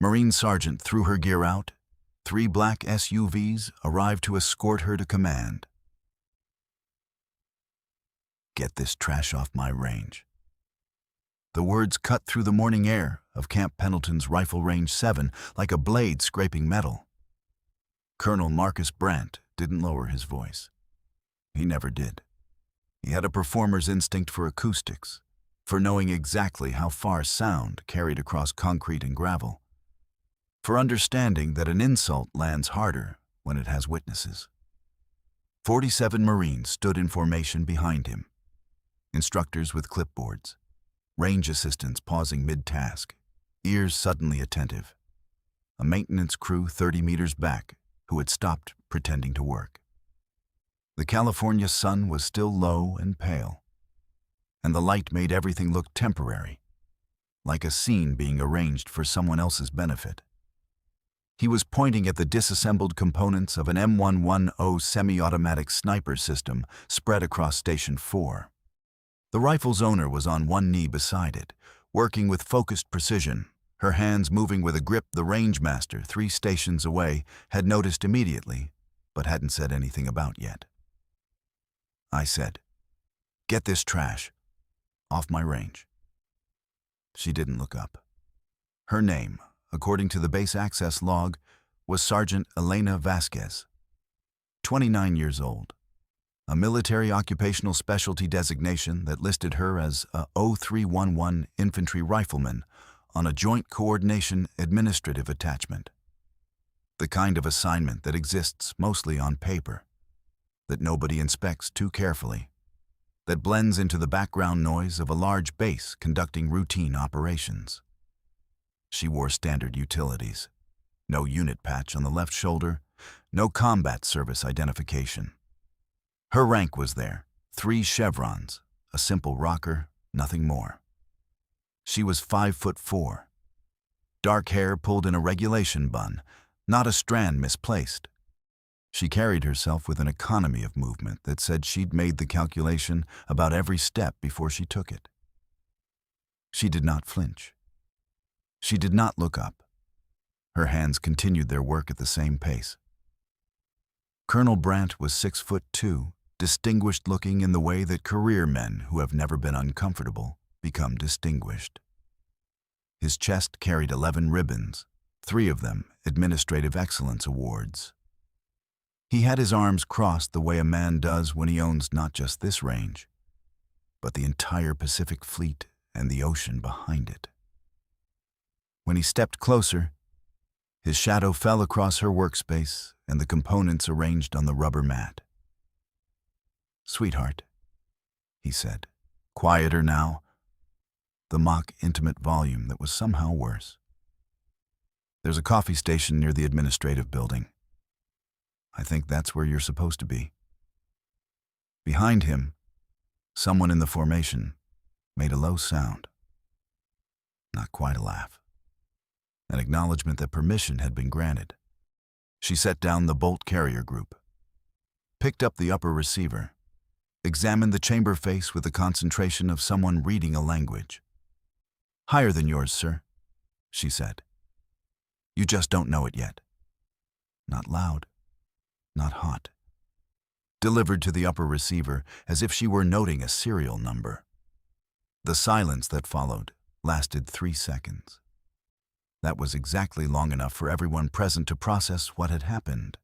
Marine Sergeant threw her gear out. 3 black SUVs arrived to escort her to command. "Get this trash off my range." The words cut through the morning air of Camp Pendleton's Rifle Range 7 like a blade scraping metal. Colonel Marcus Brandt didn't lower his voice. He never did. He had a performer's instinct for acoustics, for knowing exactly how far sound carried across concrete and gravel, for understanding that an insult lands harder when it has witnesses. 47 Marines stood in formation behind him, instructors with clipboards, range assistants pausing mid-task, ears suddenly attentive, a maintenance crew 30 meters back who had stopped pretending to work. The California sun was still low and pale, and the light made everything look temporary, like a scene being arranged for someone else's benefit. He was pointing at the disassembled components of an M110 semi-automatic sniper system spread across Station 4. The rifle's owner was on one knee beside it, working with focused precision, her hands moving with a grip the rangemaster 3 stations away had noticed immediately, but hadn't said anything about yet. I said, "Get this trash off my range." She didn't look up. Her name, according to the base access log, was Sergeant Elena Vasquez, 29 years old, a military occupational specialty designation that listed her as a 0311 infantry rifleman on a Joint Coordination Administrative Attachment. The kind of assignment that exists mostly on paper, that nobody inspects too carefully, that blends into the background noise of a large base conducting routine operations. She wore standard utilities. No unit patch on the left shoulder, no combat service identification. Her rank was there, 3 chevrons, a simple rocker, nothing more. She was 5'4", dark hair pulled in a regulation bun, not a strand misplaced. She carried herself with an economy of movement that said she'd made the calculation about every step before she took it. She did not flinch. She did not look up. Her hands continued their work at the same pace. Colonel Brandt was 6'2", distinguished-looking in the way that career men who have never been uncomfortable become distinguished. His chest carried 11 ribbons, 3 of them Administrative Excellence Awards. He had his arms crossed the way a man does when he owns not just this range, but the entire Pacific Fleet and the ocean behind it. When he stepped closer, his shadow fell across her workspace and the components arranged on the rubber mat. "Sweetheart," he said, quieter now, the mock intimate volume that was somehow worse. "There's a coffee station near the administrative building. I think that's where you're supposed to be." Behind him, someone in the formation made a low sound. Not quite a laugh. An acknowledgement that permission had been granted. She set down the bolt carrier group, picked up the upper receiver, examined the chamber face with the concentration of someone reading a language. "Higher than yours, sir," she said. "You just don't know it yet." Not loud, not hot. Delivered to the upper receiver as if she were noting a serial number. The silence that followed lasted 3 seconds. That was exactly long enough for everyone present to process what had happened.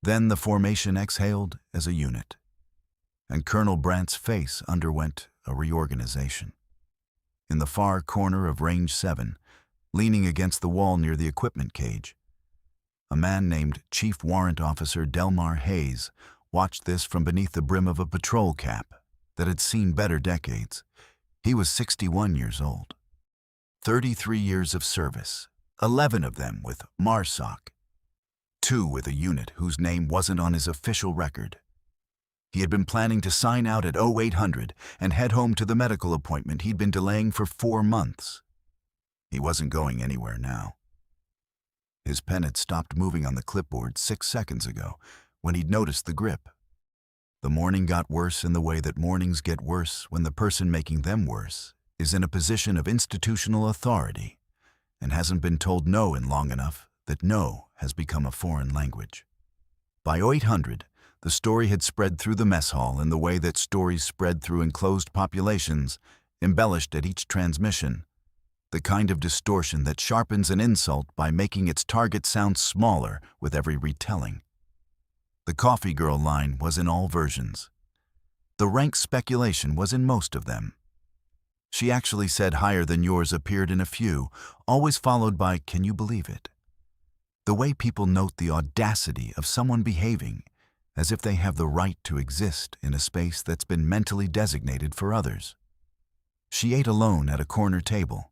Then the formation exhaled as a unit, and Colonel Brandt's face underwent a reorganization. In the far corner of Range 7, leaning against the wall near the equipment cage, a man named Chief Warrant Officer Delmar Hayes watched this from beneath the brim of a patrol cap that had seen better decades. He was 61 years old. 33 years of service, 11 of them with MARSOC, 2 with a unit whose name wasn't on his official record. He had been planning to sign out at 0800 and head home to the medical appointment he'd been delaying for 4 months. He wasn't going anywhere now. His pen had stopped moving on the clipboard 6 seconds ago when he'd noticed the grip. The morning got worse in the way that mornings get worse when the person making them worse is in a position of institutional authority and hasn't been told no in long enough that no has become a foreign language. By 800, the story had spread through the mess hall in the way that stories spread through enclosed populations, embellished at each transmission, the kind of distortion that sharpens an insult by making its target sound smaller with every retelling. The coffee girl line was in all versions. The rank speculation was in most of them. She actually said higher than yours appeared in a few, always followed by can you believe it? The way people note the audacity of someone behaving as if they have the right to exist in a space that's been mentally designated for others. She ate alone at a corner table.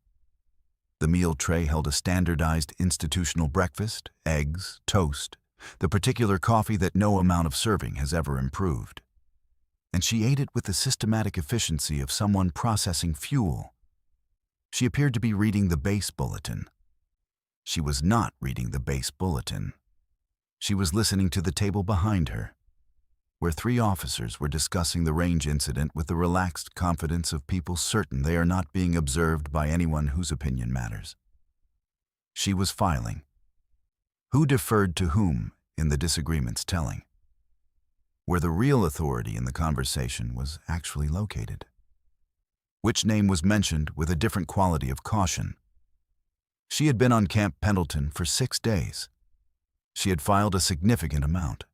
The meal tray held a standardized institutional breakfast, eggs, toast, the particular coffee that no amount of serving has ever improved. And she ate it with the systematic efficiency of someone processing fuel. She appeared to be reading the base bulletin. She was not reading the base bulletin. She was listening to the table behind her, where 3 officers were discussing the range incident with the relaxed confidence of people certain they are not being observed by anyone whose opinion matters. She was filing. Who deferred to whom in the disagreements telling? Where the real authority in the conversation was actually located. Which name was mentioned with a different quality of caution? She had been on Camp Pendleton for 6 days. She had filed a significant amount.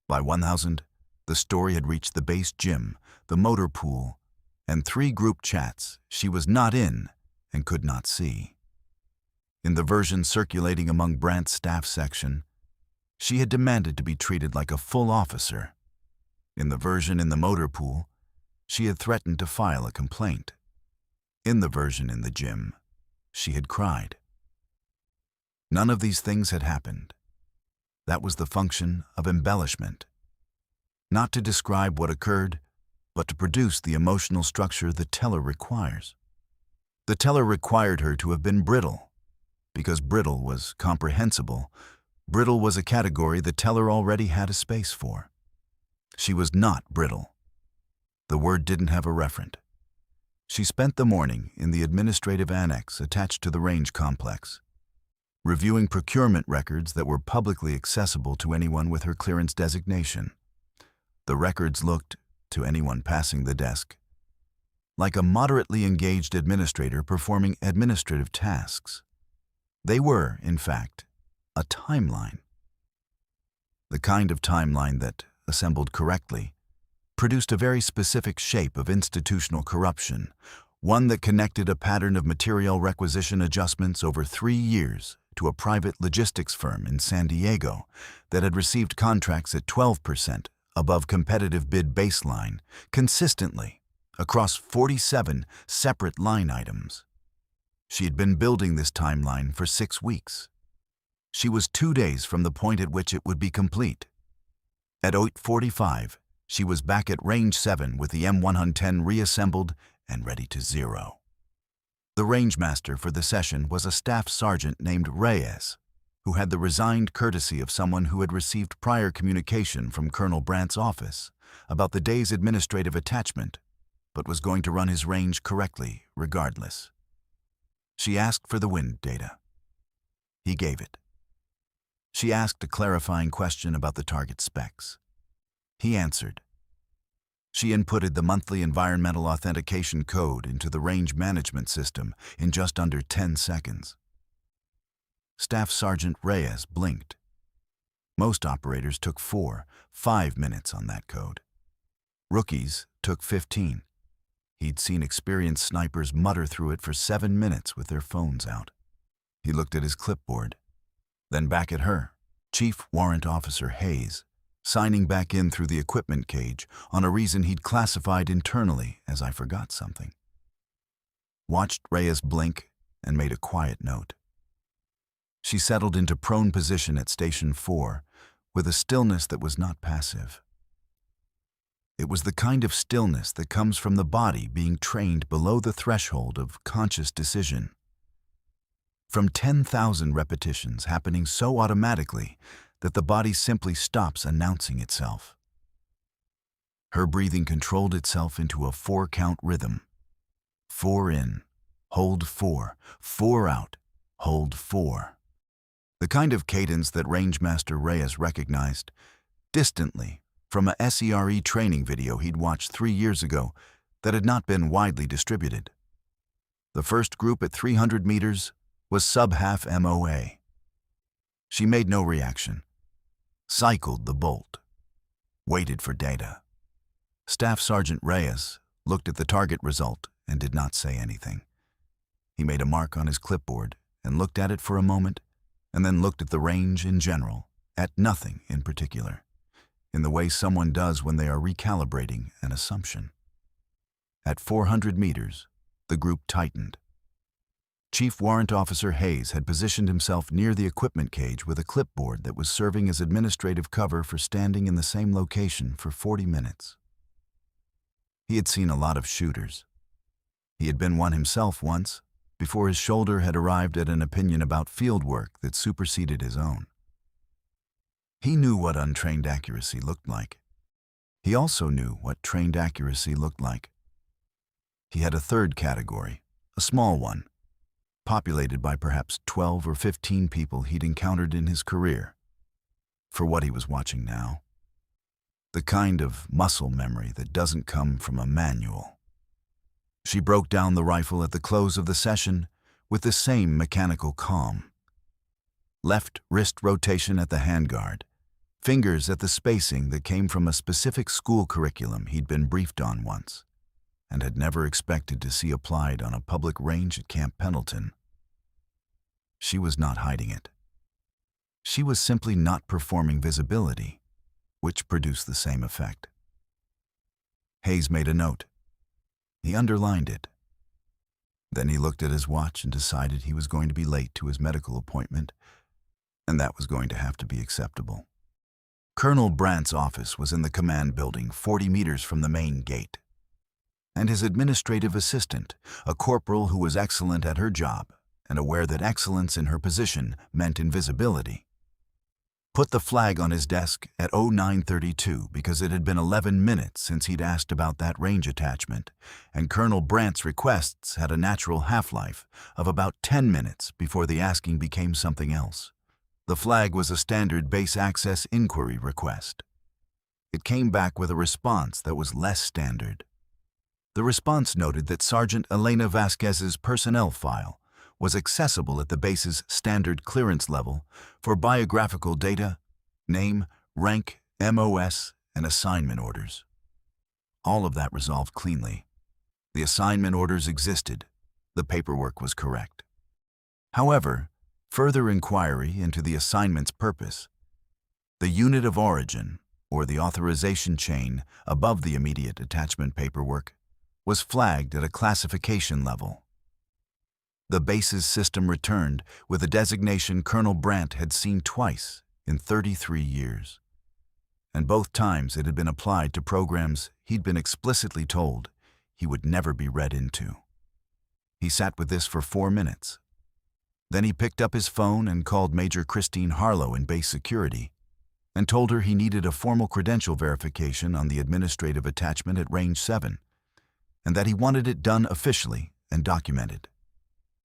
By 1000, the story had reached the base gym, the motor pool, and 3 group chats she was not in and could not see. In the version circulating among Brandt's staff section, she had demanded to be treated like a full officer. In the version in the motor pool, she had threatened to file a complaint. In the version in the gym, she had cried. None of these things had happened. That was the function of embellishment. Not to describe what occurred, but to produce the emotional structure the teller requires. The teller required her to have been brittle, because brittle was comprehensible. Brittle was a category the teller already had a space for. She was not brittle. The word didn't have a referent. She spent the morning in the administrative annex attached to the range complex, reviewing procurement records that were publicly accessible to anyone with her clearance designation. The records looked, to anyone passing the desk, like a moderately engaged administrator performing administrative tasks. They were, in fact, a timeline. The kind of timeline that, assembled correctly, produced a very specific shape of institutional corruption, one that connected a pattern of material requisition adjustments over 3 years to a private logistics firm in San Diego that had received contracts at 12% above competitive bid baseline consistently across 47 separate line items. She had been building this timeline for 6 weeks. She was 2 days from the point at which it would be complete. At 8:45, she was back at Range 7 with the M110 reassembled and ready to zero. The rangemaster for the session was a staff sergeant named Reyes, who had the resigned courtesy of someone who had received prior communication from Colonel Brandt's office about the day's administrative attachment, but was going to run his range correctly regardless. She asked for the wind data. He gave it. She asked a clarifying question about the target specs. He answered. She inputted the monthly environmental authentication code into the range management system in just under 10 seconds. Staff Sergeant Reyes blinked. Most operators took 4-5 minutes on that code. Rookies took 15. He'd seen experienced snipers mutter through it for 7 minutes with their phones out. He looked at his clipboard, then back at her, Chief Warrant Officer Hayes, signing back in through the equipment cage on a reason he'd classified internally as I forgot something. Watched Reyes blink and made a quiet note. She settled into prone position at Station 4 with a stillness that was not passive. It was the kind of stillness that comes from the body being trained below the threshold of conscious decision. From 10,000 repetitions happening so automatically that the body simply stops announcing itself. Her breathing controlled itself into a 4-count rhythm. 4 in, hold 4, 4 out, hold 4. The kind of cadence that Rangemaster Reyes recognized distantly from a SERE training video he'd watched 3 years ago that had not been widely distributed. The first group at 300 meters was sub-half MOA. She made no reaction, cycled the bolt, waited for data. Staff Sergeant Reyes looked at the target result and did not say anything. He made a mark on his clipboard and looked at it for a moment, and then looked at the range in general, at nothing in particular, in the way someone does when they are recalibrating an assumption. At 400 meters, the group tightened. Chief Warrant Officer Hayes had positioned himself near the equipment cage with a clipboard that was serving as administrative cover for standing in the same location for 40 minutes. He had seen a lot of shooters. He had been one himself once, before his shoulder had arrived at an opinion about field work that superseded his own. He knew what untrained accuracy looked like. He also knew what trained accuracy looked like. He had a third category, a small one, populated by perhaps 12 or 15 people he'd encountered in his career, for what he was watching now. The kind of muscle memory that doesn't come from a manual. She broke down the rifle at the close of the session with the same mechanical calm. Left wrist rotation at the handguard, fingers at the spacing that came from a specific school curriculum he'd been briefed on once, and had never expected to see applied on a public range at Camp Pendleton. She was not hiding it. She was simply not performing visibility, which produced the same effect. Hayes made a note. He underlined it. Then he looked at his watch and decided he was going to be late to his medical appointment, and that was going to have to be acceptable. Colonel Brandt's office was in the command building 40 meters from the main gate, and his administrative assistant, a corporal who was excellent at her job and aware that excellence in her position meant invisibility, put the flag on his desk at 0932 because it had been 11 minutes since he'd asked about that range attachment, and Colonel Brandt's requests had a natural half-life of about 10 minutes before the asking became something else. The flag was a standard base access inquiry request. It came back with a response that was less standard. The response noted that Sergeant Elena Vasquez's personnel file was accessible at the base's standard clearance level for biographical data, name, rank, MOS, and assignment orders. All of that resolved cleanly. The assignment orders existed. The paperwork was correct. However, further inquiry into the assignment's purpose, the unit of origin, or the authorization chain above the immediate attachment paperwork, was flagged at a classification level. The base's system returned with a designation Colonel Brandt had seen twice in 33 years, and both times it had been applied to programs he'd been explicitly told he would never be read into. He sat with this for 4 minutes. Then he picked up his phone and called Major Christine Harlow in base security and told her he needed a formal credential verification on the administrative attachment at Range 7, and that he wanted it done officially and documented.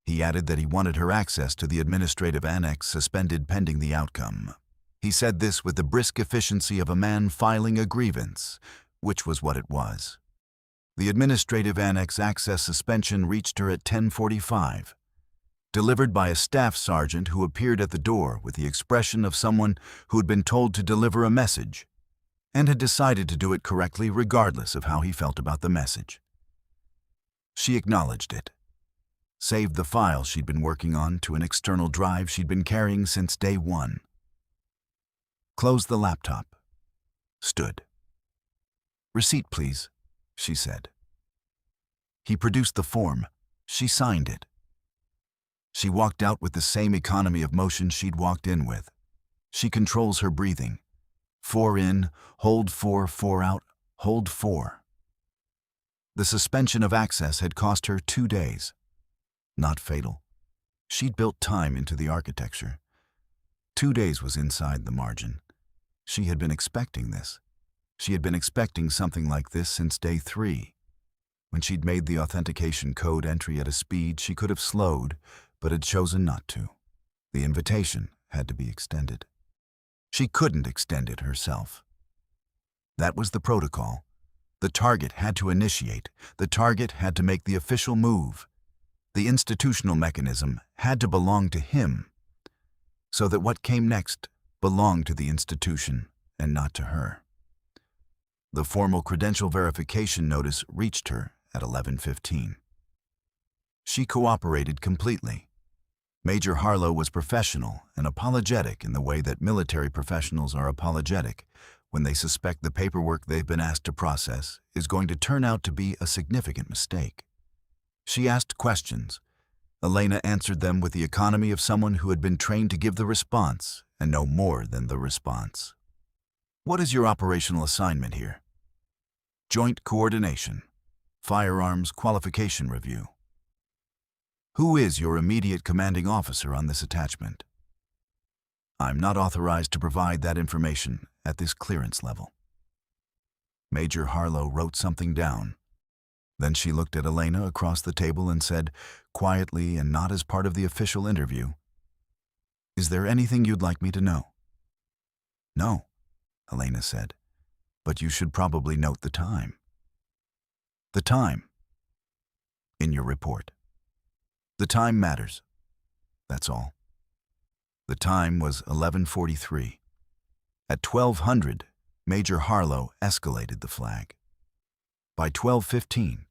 He added that he wanted her access to the administrative annex suspended pending the outcome. He said this with the brisk efficiency of a man filing a grievance, which was what it was. The administrative annex access suspension reached her at 10:45, delivered by a staff sergeant who appeared at the door with the expression of someone who had been told to deliver a message and had decided to do it correctly regardless of how he felt about the message. She acknowledged it, saved the file she'd been working on to an external drive she'd been carrying since day one, closed the laptop, stood. "Receipt, please," she said. He produced the form. She signed it. She walked out with the same economy of motion she'd walked in with. She controls her breathing. 4 in, hold 4, 4 out, hold 4. The suspension of access had cost her 2 days. Not fatal. She'd built time into the architecture. 2 days was inside the margin. She had been expecting this. She had been expecting something like this since day 3, when she'd made the authentication code entry at a speed she could have slowed, but had chosen not to. The invitation had to be extended. She couldn't extend it herself. That was the protocol. The target had to initiate. The target had to make the official move. The institutional mechanism had to belong to him, so that what came next belonged to the institution and not to her. The formal credential verification notice reached her at 11:15. She cooperated completely. Major Harlow was professional and apologetic in the way that military professionals are apologetic when they suspect the paperwork they've been asked to process is going to turn out to be a significant mistake. She asked questions. Elena answered them with the economy of someone who had been trained to give the response and no more than the response. What is your operational assignment here? Joint coordination. Firearms qualification review. Who is your immediate commanding officer on this attachment? I'm not authorized to provide that information at this clearance level. Major Harlow wrote something down. Then she looked at Elena across the table and said, quietly and not as part of the official interview, "Is there anything you'd like me to know?" "No," Elena said, "but you should probably note the time." "The time?" "In your report. The time matters. That's all." The time was 11:43. At 1200, Major Harlow escalated the flag. By 12:15,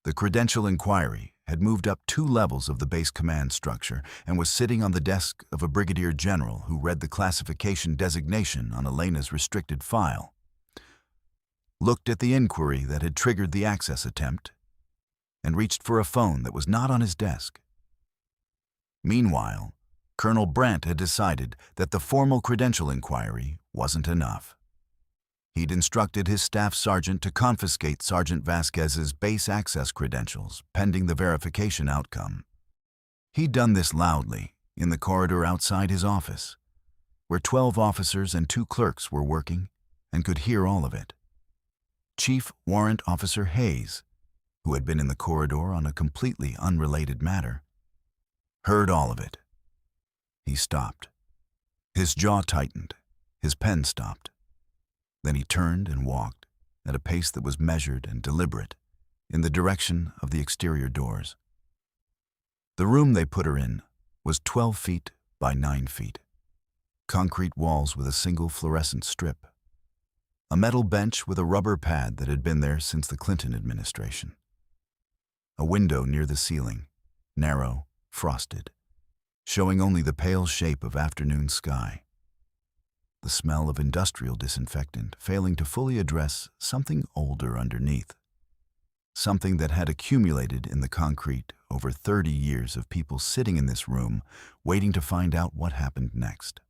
the credential inquiry had moved up 2 levels of the base command structure and was sitting on the desk of a brigadier general who read the classification designation on Elena's restricted file, looked at the inquiry that had triggered the access attempt, and reached for a phone that was not on his desk. Meanwhile, Colonel Brandt had decided that the formal credential inquiry wasn't enough. He'd instructed his staff sergeant to confiscate Sergeant Vasquez's base access credentials pending the verification outcome. He'd done this loudly in the corridor outside his office, where 12 officers and 2 clerks were working and could hear all of it. Chief Warrant Officer Hayes, who had been in the corridor on a completely unrelated matter, heard all of it. He stopped. His jaw tightened. His pen stopped. Then he turned and walked, at a pace that was measured and deliberate, in the direction of the exterior doors. The room they put her in was 12 feet by 9 feet. Concrete walls with a single fluorescent strip. A metal bench with a rubber pad that had been there since the Clinton administration. A window near the ceiling, narrow, frosted, showing only the pale shape of afternoon sky. The smell of industrial disinfectant failing to fully address something older underneath. Something that had accumulated in the concrete over 30 years of people sitting in this room waiting to find out what happened next.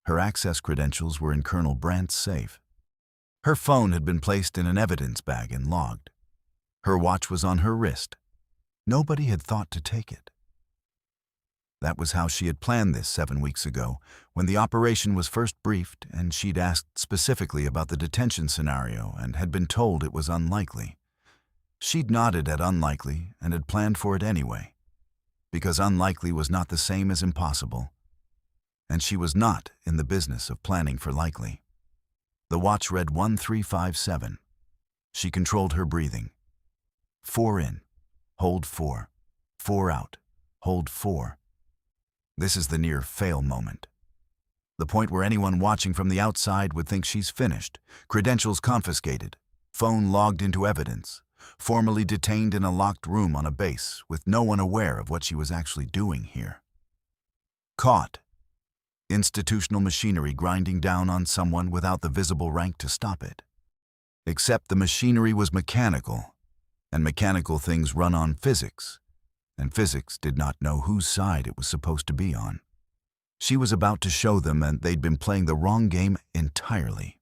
Her access credentials were in Colonel Brandt's safe. Her phone had been placed in an evidence bag and logged. Her watch was on her wrist. Nobody had thought to take it. That was how she had planned this 7 weeks ago, when the operation was first briefed and she'd asked specifically about the detention scenario and had been told it was unlikely. She'd nodded at unlikely and had planned for it anyway, because unlikely was not the same as impossible, and she was not in the business of planning for likely. The watch read 1357. She controlled her breathing. 4 in, hold 4, 4 out, hold 4. This is the near fail moment. The point where anyone watching from the outside would think she's finished, credentials confiscated, phone logged into evidence, formally detained in a locked room on a base with no one aware of what she was actually doing here. Caught. Institutional machinery grinding down on someone without the visible rank to stop it. Except the machinery was mechanical, and mechanical things run on physics, and physics did not know whose side it was supposed to be on. She was about to show them, and they'd been playing the wrong game entirely.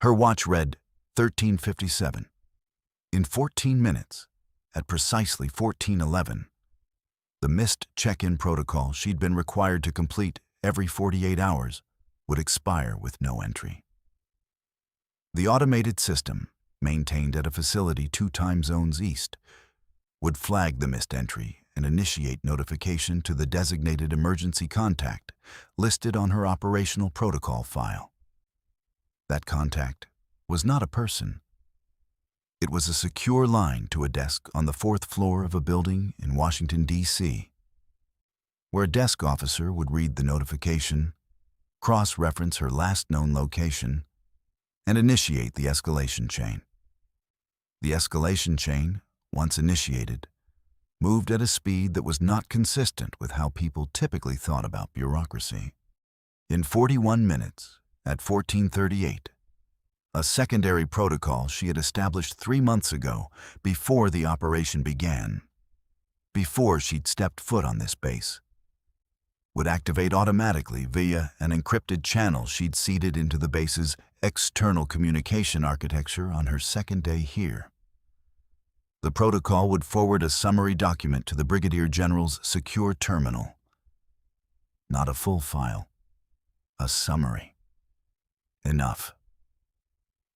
Her watch read 1357. In 14 minutes, at precisely 14:11, the missed check-in protocol she'd been required to complete every 48 hours would expire with no entry. The automated system, maintained at a facility 2 time zones east, would flag the missed entry and initiate notification to the designated emergency contact listed on her operational protocol file. That contact was not a person. It was a secure line to a desk on the 4th floor of a building in Washington, D.C., where a desk officer would read the notification, cross-reference her last known location, and initiate the escalation chain. The escalation chain, once initiated, moved at a speed that was not consistent with how people typically thought about bureaucracy. In 41 minutes, at 14:38, a secondary protocol she had established 3 months ago, before the operation began, before she'd stepped foot on this base, would activate automatically via an encrypted channel she'd seeded into the base's external communication architecture on her second day here. The protocol would forward a summary document to the Brigadier General's secure terminal. Not a full file, a summary. Enough.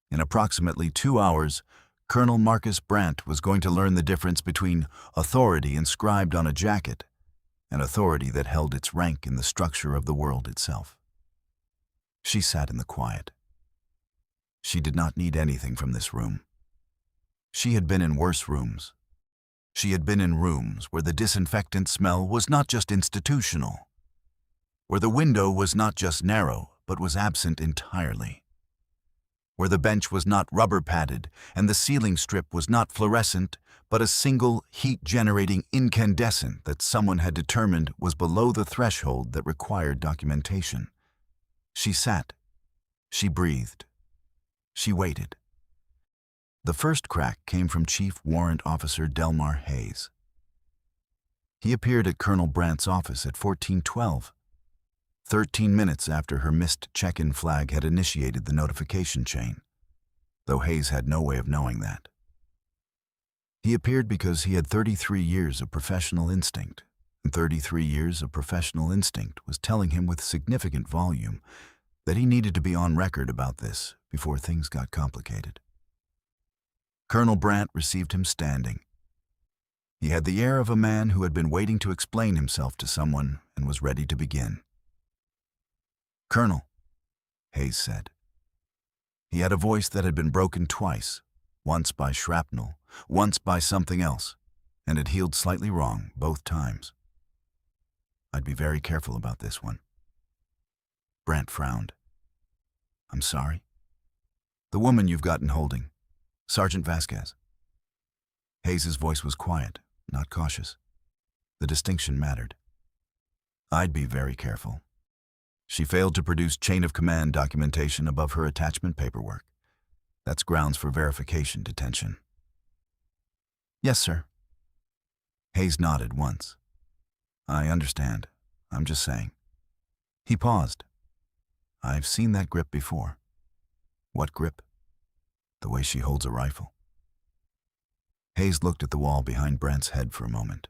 In approximately 2 hours, Colonel Marcus Brandt was going to learn the difference between authority inscribed on a jacket and authority that held its rank in the structure of the world itself. She sat in the quiet. She did not need anything from this room. She had been in worse rooms. She had been in rooms where the disinfectant smell was not just institutional, where the window was not just narrow but was absent entirely, where the bench was not rubber-padded and the ceiling strip was not fluorescent but a single heat-generating incandescent that someone had determined was below the threshold that required documentation. She sat. She breathed. She waited. The first crack came from Chief Warrant Officer Delmar Hayes. He appeared at Colonel Brandt's office at 14:12, 13 minutes after her missed check-in flag had initiated the notification chain, though Hayes had no way of knowing that. He appeared because he had 33 years of professional instinct, and 33 years of professional instinct was telling him with significant volume that he needed to be on record about this before things got complicated. Colonel Brandt received him standing. He had the air of a man who had been waiting to explain himself to someone and was ready to begin. "Colonel," Hayes said. He had a voice that had been broken twice, once by shrapnel, once by something else, and it healed slightly wrong both times. "I'd be very careful about this one." Brandt frowned. "I'm sorry." "The woman you've gotten holding, Sergeant Vasquez." Hayes's voice was quiet, not cautious. The distinction mattered. "I'd be very careful. She failed to produce chain of command documentation above her attachment paperwork. That's grounds for verification detention." "Yes, sir." Hayes nodded once. "I understand. I'm just saying." He paused. "I've seen that grip before." "What grip?" "The way she holds a rifle." Hayes looked at the wall behind Brandt's head for a moment.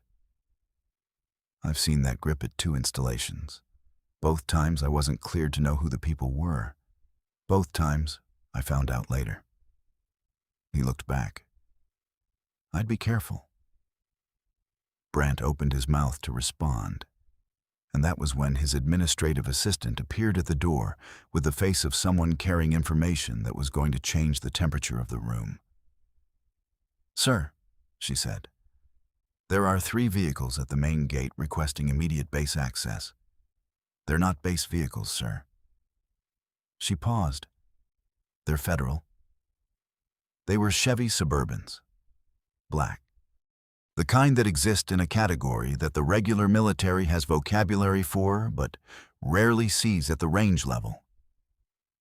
"I've seen that grip at 2 installations. Both times I wasn't cleared to know who the people were. Both times I found out later." He looked back. "I'd be careful." Brandt opened his mouth to respond, and that was when his administrative assistant appeared at the door with the face of someone carrying information that was going to change the temperature of the room. "Sir," she said, "there are 3 vehicles at the main gate requesting immediate base access. They're not base vehicles, sir." She paused. "They're federal." They were Chevy Suburbans. Black. The kind that exist in a category that the regular military has vocabulary for but rarely sees at the range level.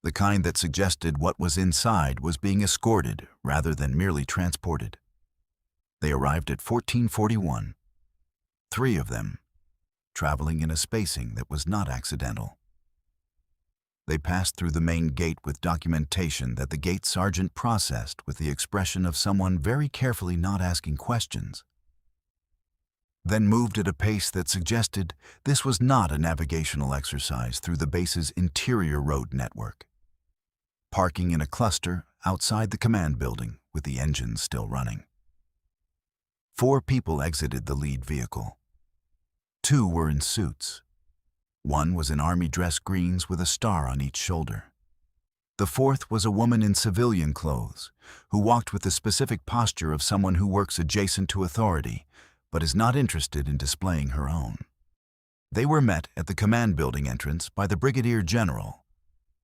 The kind that suggested what was inside was being escorted rather than merely transported. They arrived at 1441. 3 of them, traveling in a spacing that was not accidental. They passed through the main gate with documentation that the gate sergeant processed with the expression of someone very carefully not asking questions, then moved at a pace that suggested this was not a navigational exercise through the base's interior road network, parking in a cluster outside the command building with the engines still running. 4 people exited the lead vehicle. 2 were in suits. 1 was in army dress greens with a star on each shoulder. The 4th was a woman in civilian clothes, who walked with the specific posture of someone who works adjacent to authority, but is not interested in displaying her own. They were met at the command building entrance by the Brigadier General,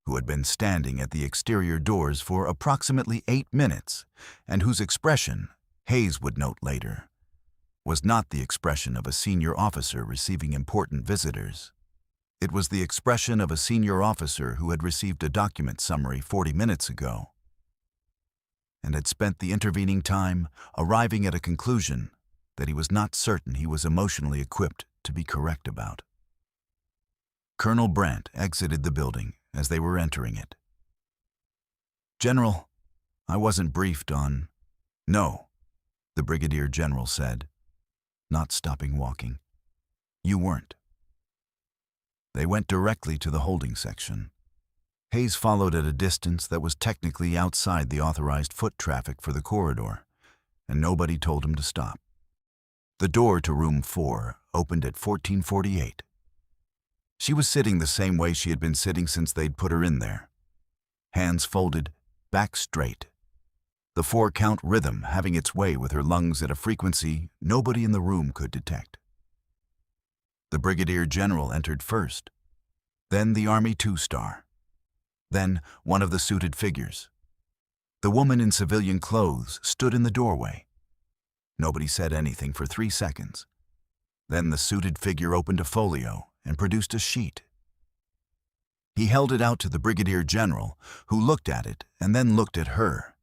who had been standing at the exterior doors for approximately 8 minutes, and whose expression, Hayes would note later, was not the expression of a senior officer receiving important visitors. It was the expression of a senior officer who had received a document summary 40 minutes ago and had spent the intervening time arriving at a conclusion that he was not certain he was emotionally equipped to be correct about. Colonel Brandt exited the building as they were entering it. "General, I wasn't briefed on—" "No," the Brigadier General said, not stopping walking. "You weren't." They went directly to the holding section. Hayes followed at a distance that was technically outside the authorized foot traffic for the corridor, and nobody told him to stop. The door to room 4 opened at 14:48. She was sitting the same way she had been sitting since they'd put her in there. Hands folded, back straight. The 4-count rhythm having its way with her lungs at a frequency nobody in the room could detect. The Brigadier General entered first, then the Army 2-star, then one of the suited figures. The woman in civilian clothes stood in the doorway. Nobody said anything for 3 seconds. Then the suited figure opened a folio and produced a sheet. He held it out to the Brigadier General, who looked at it and then looked at her.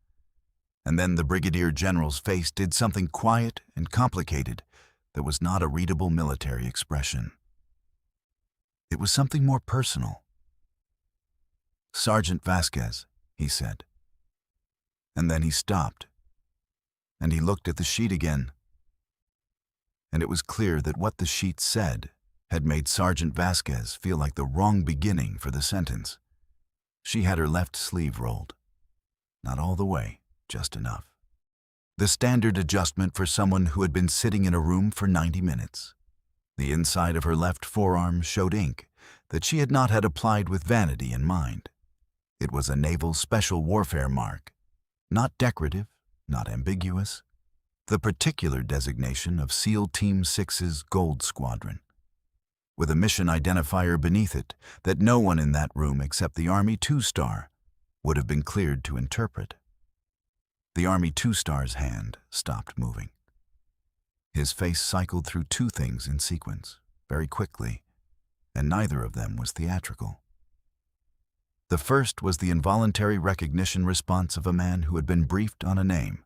And then the Brigadier General's face did something quiet and complicated that was not a readable military expression. It was something more personal. "Sergeant Vasquez," he said. And then he stopped, and he looked at the sheet again. And it was clear that what the sheet said had made Sergeant Vasquez feel like the wrong beginning for the sentence. She had her left sleeve rolled. Not all the way, just enough. The standard adjustment for someone who had been sitting in a room for 90 minutes. The inside of her left forearm showed ink that she had not had applied with vanity in mind. It was a naval special warfare mark, not decorative, not ambiguous, the particular designation of SEAL Team 6's Gold Squadron, with a mission identifier beneath it that no one in that room except the Army 2-star would have been cleared to interpret. The Army 2-star's hand stopped moving. His face cycled through 2 things in sequence, very quickly, and neither of them was theatrical. The first was the involuntary recognition response of a man who had been briefed on a name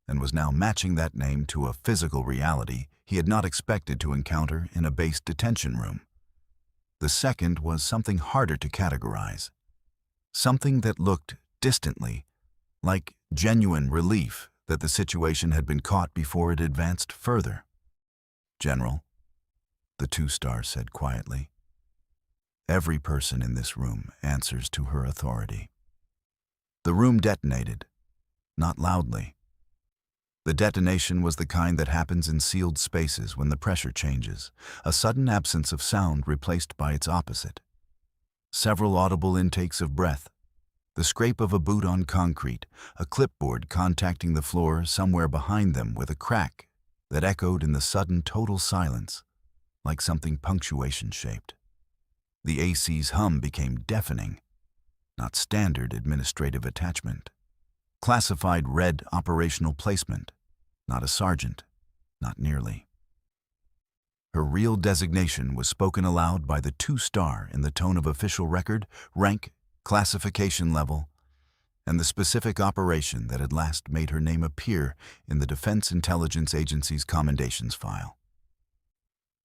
and was now matching that name to a physical reality he had not expected to encounter in a base detention room. The second was something harder to categorize, something that looked distantly like genuine relief that the situation had been caught before it advanced further. "General," the 2-star said quietly, "every person in this room answers to her authority." The room detonated, not loudly. The detonation was the kind that happens in sealed spaces when the pressure changes, a sudden absence of sound replaced by its opposite. Several audible intakes of breath, the scrape of a boot on concrete, a clipboard contacting the floor somewhere behind them with a crack that echoed in the sudden total silence, like something punctuation-shaped. The AC's hum became deafening, not standard administrative attachment. Classified red operational placement, not a sergeant, not nearly. Her real designation was spoken aloud by the 2-star in the tone of official record, rank, classification level, and the specific operation that had last made her name appear in the Defense Intelligence Agency's commendations file.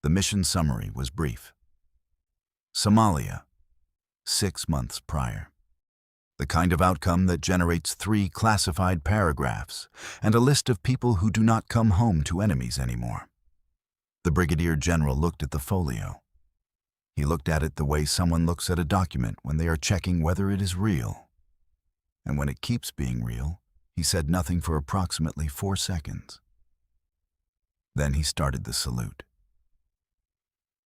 The mission summary was brief. Somalia, 6 months prior. The kind of outcome that generates 3 classified paragraphs and a list of people who do not come home to enemies anymore. The Brigadier General looked at the folio. He looked at it the way someone looks at a document when they are checking whether it is real. And when it keeps being real, he said nothing for approximately 4 seconds. Then he started the salute.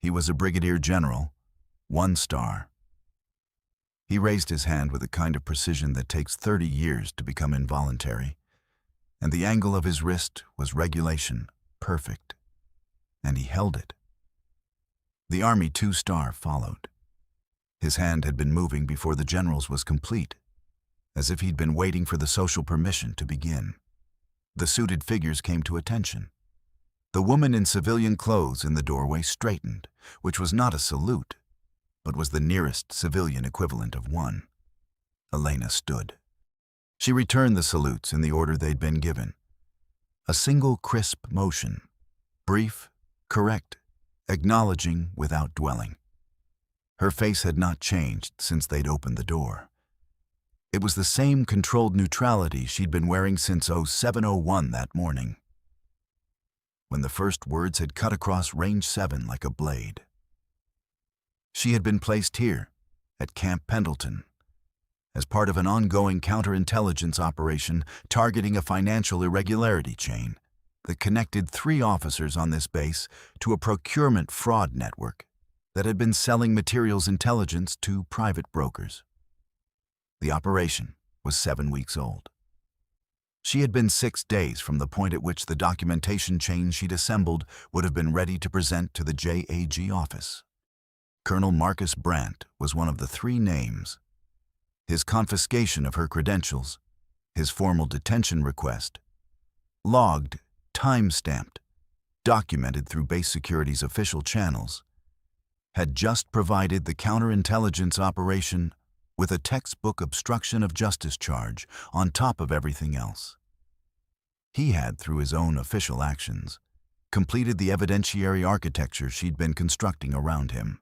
He was a brigadier general, 1 star. He raised his hand with a kind of precision that takes 30 years to become involuntary, and the angle of his wrist was regulation, perfect, and he held it. The Army 2 star followed. His hand had been moving before the general's was complete, as if he'd been waiting for the social permission to begin. The suited figures came to attention. The woman in civilian clothes in the doorway straightened, which was not a salute, but was the nearest civilian equivalent of one. Elena stood. She returned the salutes in the order they'd been given. A single crisp motion, brief, correct, acknowledging without dwelling. Her face had not changed since they'd opened the door. It was the same controlled neutrality she'd been wearing since 0701 that morning, when the first words had cut across Range 7 like a blade. She had been placed here, at Camp Pendleton, as part of an ongoing counterintelligence operation targeting a financial irregularity chain that connected 3 officers on this base to a procurement fraud network that had been selling materials intelligence to private brokers. The operation was 7 weeks old. She had been 6 days from the point at which the documentation chain she'd assembled would have been ready to present to the JAG office. Colonel Marcus Brandt was one of the 3 names. His confiscation of her credentials, his formal detention request, logged, time-stamped, documented through base security's official channels, had just provided the counterintelligence operation with a textbook obstruction of justice charge on top of everything else. He had, through his own official actions, completed the evidentiary architecture she'd been constructing around him.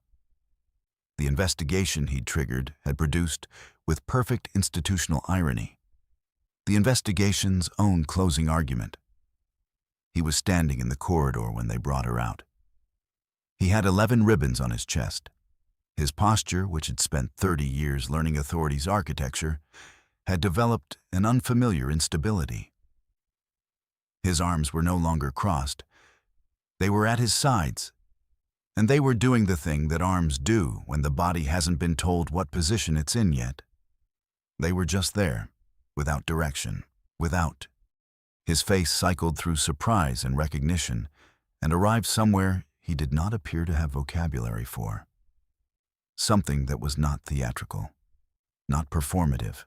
The investigation he'd triggered had produced, with perfect institutional irony, the investigation's own closing argument. He was standing in the corridor when they brought her out. He had 11 ribbons on his chest. His posture, which had spent 30 years learning authorities' architecture, had developed an unfamiliar instability. His arms were no longer crossed. They were at his sides, and they were doing the thing that arms do when the body hasn't been told what position it's in yet. They were just there, without direction, without. His face cycled through surprise and recognition, and arrived somewhere he did not appear to have vocabulary for. Something that was not theatrical, not performative,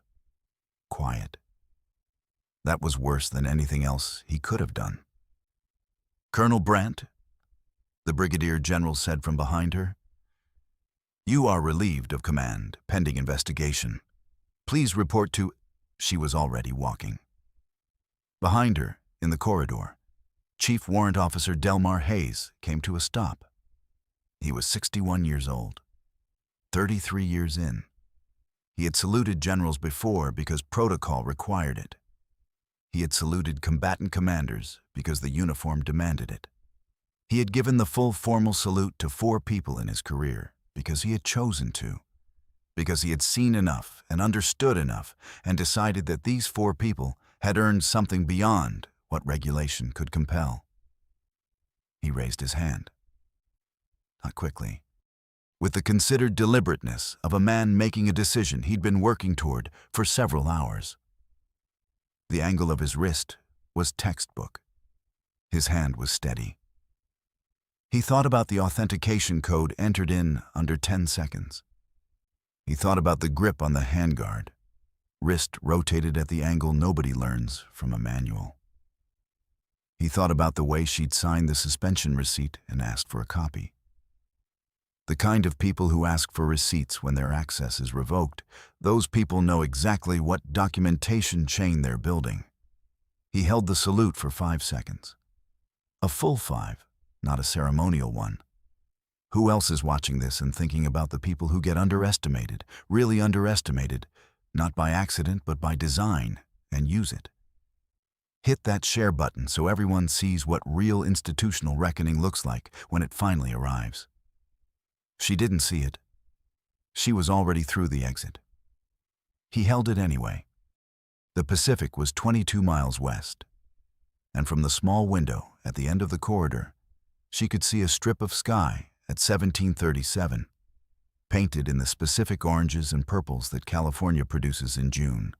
quiet. That was worse than anything else he could have done. "Colonel Brandt," the brigadier general said from behind her, "you are relieved of command, pending investigation. Please report to—" She was already walking. Behind her, in the corridor, Chief Warrant Officer Delmar Hayes came to a stop. He was 61 years old. 33 years in. He had saluted generals before because protocol required it. He had saluted combatant commanders because the uniform demanded it. He had given the full formal salute to 4 people in his career because he had chosen to, because he had seen enough and understood enough and decided that these 4 people had earned something beyond what regulation could compel. He raised his hand. Not quickly. With the considered deliberateness of a man making a decision he'd been working toward for several hours. The angle of his wrist was textbook. His hand was steady. He thought about the authentication code entered in under 10 seconds. He thought about the grip on the handguard, wrist rotated at the angle nobody learns from a manual. He thought about the way she'd signed the suspension receipt and asked for a copy. The kind of people who ask for receipts when their access is revoked, those people know exactly what documentation chain they're building. He held the salute for 5 seconds. A full 5, not a ceremonial one. Who else is watching this and thinking about the people who get underestimated, really underestimated, not by accident but by design, and use it? Hit that share button so everyone sees what real institutional reckoning looks like when it finally arrives. She didn't see it. She was already through the exit. He held it anyway. The Pacific was 22 miles west. and from the small window at the end of the corridor, she could see a strip of sky at 1737, painted in the specific oranges and purples that California produces in June,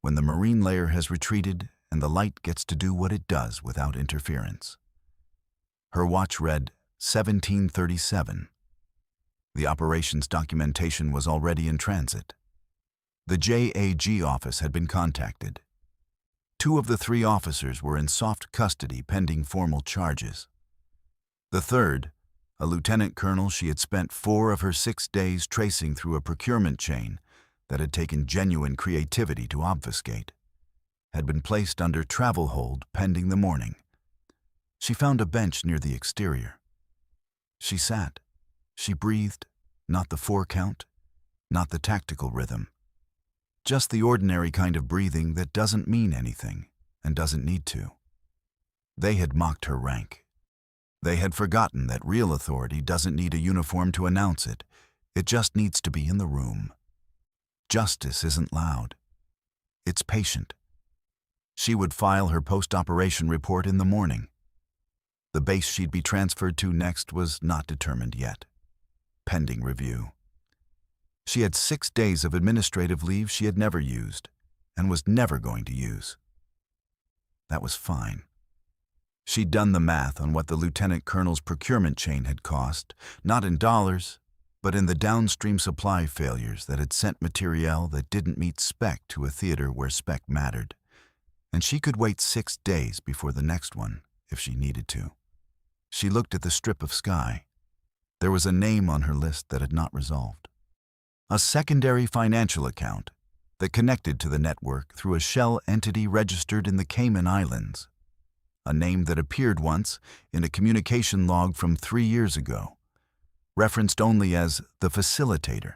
when the marine layer has retreated and the light gets to do what it does without interference. Her watch read 1737. The operations documentation was already in transit. The JAG office had been contacted. 2 of the 3 officers were in soft custody pending formal charges. The third, a lieutenant colonel she had spent 4 of her 6 days tracing through a procurement chain that had taken genuine creativity to obfuscate, had been placed under travel hold pending the morning. She found a bench near the exterior. She sat. She breathed, not the 4 count, not the tactical rhythm. Just the ordinary kind of breathing that doesn't mean anything and doesn't need to. They had mocked her rank. They had forgotten that real authority doesn't need a uniform to announce it. It just needs to be in the room. Justice isn't loud. It's patient. She would file her post-operation report in the morning. The base she'd be transferred to next was not determined yet. Pending review. She had 6 days of administrative leave she had never used and was never going to use. That was fine. She'd done the math on what the lieutenant colonel's procurement chain had cost, not in dollars, but in the downstream supply failures that had sent materiel that didn't meet spec to a theater where spec mattered. And she could wait 6 days before the next one, if she needed to. She looked at the strip of sky. There was a name on her list that had not resolved. A secondary financial account that connected to the network through a shell entity registered in the Cayman Islands. A name that appeared once in a communication log from 3 years ago, referenced only as the facilitator,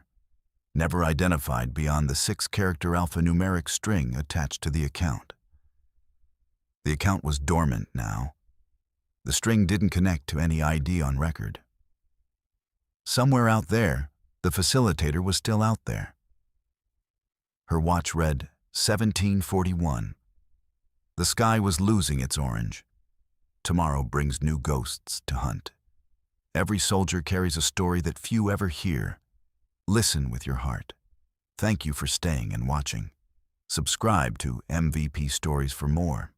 never identified beyond the 6-character alphanumeric string attached to the account. The account was dormant now. The string didn't connect to any ID on record. Somewhere out there, the facilitator was still out there. Her watch read 1741. The sky was losing its orange. Tomorrow brings new ghosts to hunt. Every soldier carries a story that few ever hear. Listen with your heart. Thank you for staying and watching. Subscribe to MVP Stories for more.